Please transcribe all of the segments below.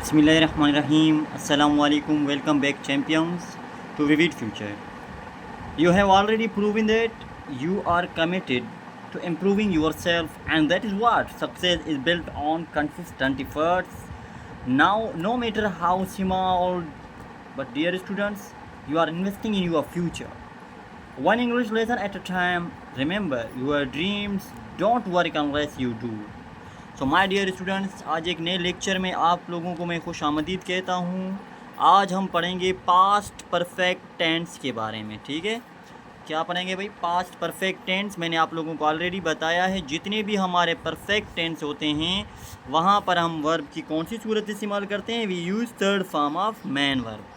Bismillahirrahmanirrahim. Assalamualaikum. Welcome back, champions, to Vivid Future. You have already proven that you are committed to improving yourself, and that is what success is built on consistent efforts. Now, no matter how small, but dear students, you are investing in your future. One English lesson at a time. Remember, your dreams don't work unless you do. So my dear students, आज एक नए lecture में आप लोगों को मैं खुश आमदीद कहता हूँ। आज हम पढ़ेंगे पास्ट परफेक्ट टेंस के बारे में। ठीक है, क्या पढ़ेंगे भाई? Past perfect tense. मैंने आप लोगों को ऑलरेडी बताया है, जितने भी हमारे परफेक्ट टेंस होते हैं वहाँ पर हम वर्ब की कौन सी सूरत इस्तेमाल करते हैं? We use third form of main verb.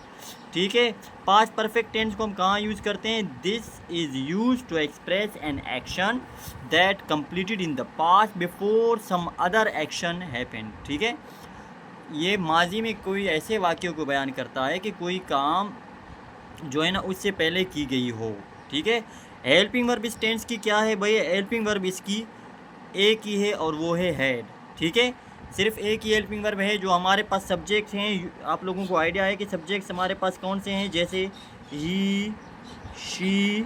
ठीक है, पास्ट परफेक्ट टेंस को हम कहाँ यूज़ करते हैं? This is use to express an action that completed in the past before some other action happened. ठीक है, ये माजी में कोई ऐसे वाक्यों को बयान करता है कि कोई काम जो है ना उससे पहले की गई हो। ठीक है, हेल्पिंग वर्ब इस टेंस की क्या है भाई? हेल्पिंग वर्ब इसकी एक ही है और वो है हैड। ठीक है, सिर्फ एक ही हेल्पिंग वर्ब है। जो हमारे पास सब्जेक्ट्स हैं, आप लोगों को आइडिया है कि सब्जेक्ट्स हमारे पास कौन से हैं? जैसे he, she,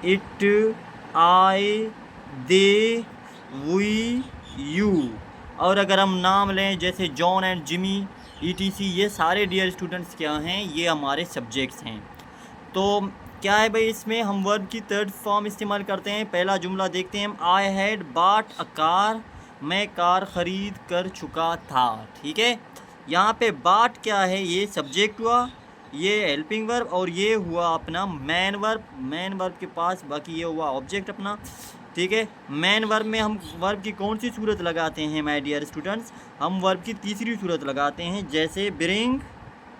it, I, they, we, you. और अगर हम नाम लें जैसे जॉन एंड जिमी, ईटीसी, ये सारे डियर स्टूडेंट्स क्या हैं? ये हमारे सब्जेक्ट्स हैं। तो क्या है भाई, इसमें हम वर्ब की थर्ड फॉर्म इस्तेमाल करते हैं। पहला जुमला देखते हैं हम। I had bought a car, मैं कार ख़रीद कर चुका था। ठीक है, यहाँ पे बाट क्या है? ये सब्जेक्ट हुआ, ये हेल्पिंग वर्ब, और ये हुआ अपना मैन वर्ब। मैन वर्ब के पास बाकी ये हुआ ऑब्जेक्ट अपना। ठीक है, मैन वर्ब में हम वर्ब की कौन सी सूरत लगाते हैं माय डियर स्टूडेंट्स? हम वर्ब की तीसरी सूरत लगाते हैं, जैसे ब्रिंग।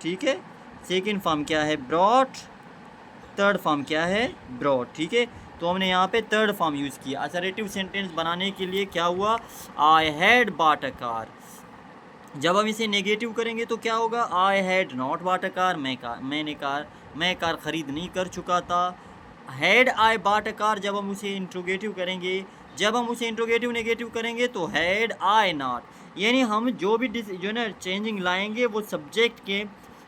ठीक है, सेकेंड फॉर्म क्या है? ब्रॉट। थर्ड फॉर्म क्या है? ब्रॉट। ठीक है, तो हमने यहाँ पे थर्ड फॉर्म यूज़ किया। असर्टिव सेंटेंस बनाने के लिए क्या हुआ? I had bought a car. जब हम इसे नेगेटिव करेंगे तो क्या होगा? I had not bought a car, मैं कार ख़रीद नहीं कर चुका था। Had I bought a car, जब हम उसे इंट्रोगेटिव करेंगे, जब हम उसे इंट्रोगेटिव नेगेटिव करेंगे तो हैड आई नॉट। यानी हम जो भी जो ना चेंजिंग लाएंगे वो सब्जेक्ट के,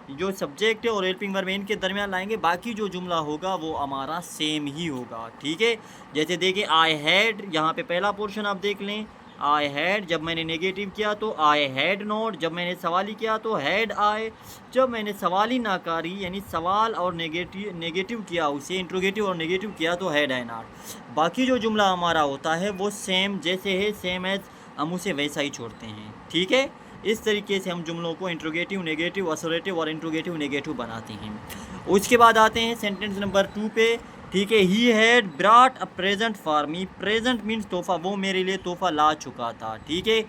जो सब्जेक्ट है और हेल्पिंग वर्ब इनके दरमियान लाएंगे। बाकी जो जुमला होगा वो हमारा सेम ही होगा। ठीक है, जैसे देखिए आई हैड, यहाँ पे पहला पोर्शन आप देख लें। आई हैड, जब मैंने नेगेटिव किया तो आई हैड नॉट, जब मैंने सवाली किया तो हैड आई, जब मैंने सवाली नाकारी यानी सवाल और नेगेटिव किया, उसे इंट्रोगेटिव और नेगेटिव किया तो हैड आई नॉट। बाकी जो जुमला हमारा होता है वो सेम जैसे है, सेम एज, हम उसे वैसा ही छोड़ते हैं। ठीक है, इस तरीके से हम जुमलों को इंट्रोगेटिव, नेगेटिव, असोरेटिव और इंट्रोगेटिव नेगेटिव बनाते हैं। उसके बाद आते हैं सेंटेंस नंबर 2 पे। ठीक है, he had brought a present for me. Present means तोहफा, वो मेरे लिए तोहफा ला चुका था। ठीक है,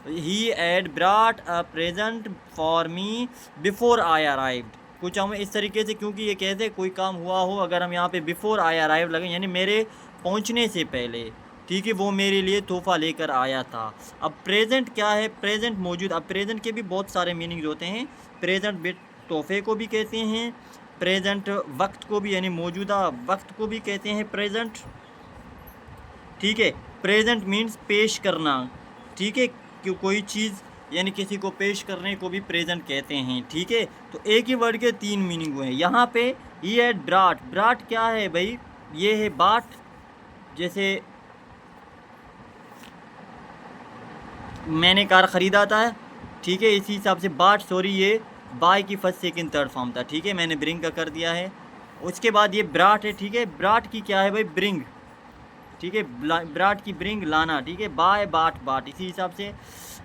he had brought a present for me before I arrived. कुछ हम इस तरीके से, क्योंकि ये कहते कोई काम हुआ हो, अगर हम यहाँ पे बिफोर आई अराइव लगें यानी मेरे पहुँचने से पहले, ठीक है, वो मेरे लिए तोहफ़ा लेकर आया था। अब प्रेजेंट क्या है? प्रेजेंट मौजूद। अब प्रेजेंट के भी बहुत सारे मीनिंग होते हैं। प्रेजेंट बिट तोहफे को भी कहते हैं, प्रेजेंट वक्त को भी यानी मौजूदा वक्त को भी कहते हैं प्रेजेंट। ठीक है, प्रेजेंट मीन्स पेश करना। ठीक है, कि कोई चीज़ यानी किसी को पेश करने को भी प्रेजेंट कहते हैं। ठीक है, तो एक ही वर्ड के 3 मीनिंग हुए हैं यहाँ पे। ही हैड ब्रॉट, ब्रॉट क्या है भाई? ये है बाट, जैसे मैंने कार ख़रीदा था। ठीक है, इसी हिसाब से बाट, सॉरी, ये बाय की फर्स्ट सेकंड थर्ड फॉर्म था। ठीक है, मैंने ब्रिंग का कर दिया है। उसके बाद ये ब्राट है। ठीक है, ब्राट की क्या है भाई? ब्रिंग। ठीक है, ब्राट की ब्रिंग, लाना। ठीक है, बाय बाट बाट, इसी हिसाब से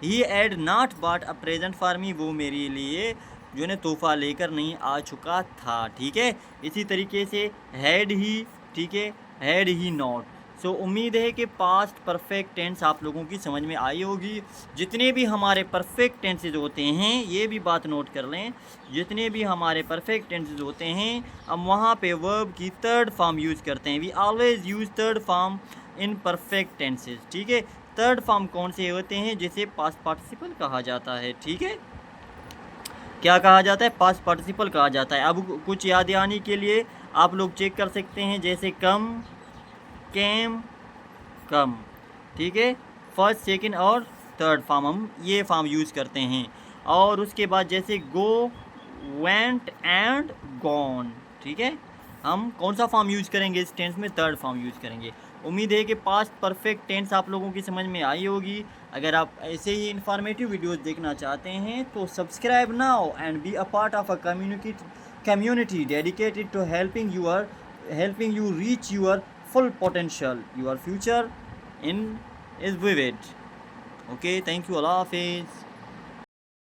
he had not bought a present for me, वो मेरे लिए जो है तोहफ़ा लेकर नहीं आ चुका था। ठीक है, इसी तरीके से हैड ही। ठीक है, हैड ही नॉट। सो उम्मीद है कि पास्ट परफेक्ट टेंस आप लोगों की समझ में आई होगी। जितने भी हमारे परफेक्ट टेंसेज होते हैं, ये भी बात नोट कर लें, जितने भी हमारे परफेक्ट टेंसेज होते हैं हम वहाँ पे वर्ब की थर्ड फॉर्म यूज़ करते हैं। We always use third form in perfect tenses. ठीक है, थर्ड फॉर्म कौन से होते हैं? जिसे पास्ट पार्टिसिपल कहा जाता है। ठीक है, क्या कहा जाता है? पास्ट पार्टिसिपल कहा जाता है। अब कुछ याद आने के लिए आप लोग चेक कर सकते हैं, जैसे कम, केम, कम। ठीक है, फर्स्ट, सेकंड और थर्ड फॉर्म हम ये फॉर्म यूज़ करते हैं। और उसके बाद जैसे गो, वेंट एंड गॉन, ठीक है। हम कौन सा फॉर्म यूज करेंगे इस टेंस में? थर्ड फॉर्म यूज करेंगे। उम्मीद है कि पास्ट परफेक्ट टेंस आप लोगों की समझ में आई होगी। अगर आप ऐसे ही इन्फॉर्मेटिव वीडियोस देखना चाहते हैं तो subscribe now and be a part of a community dedicated to helping you reach your full potential. Your future in is vivid. Okay, thank you. Allah Hafiz.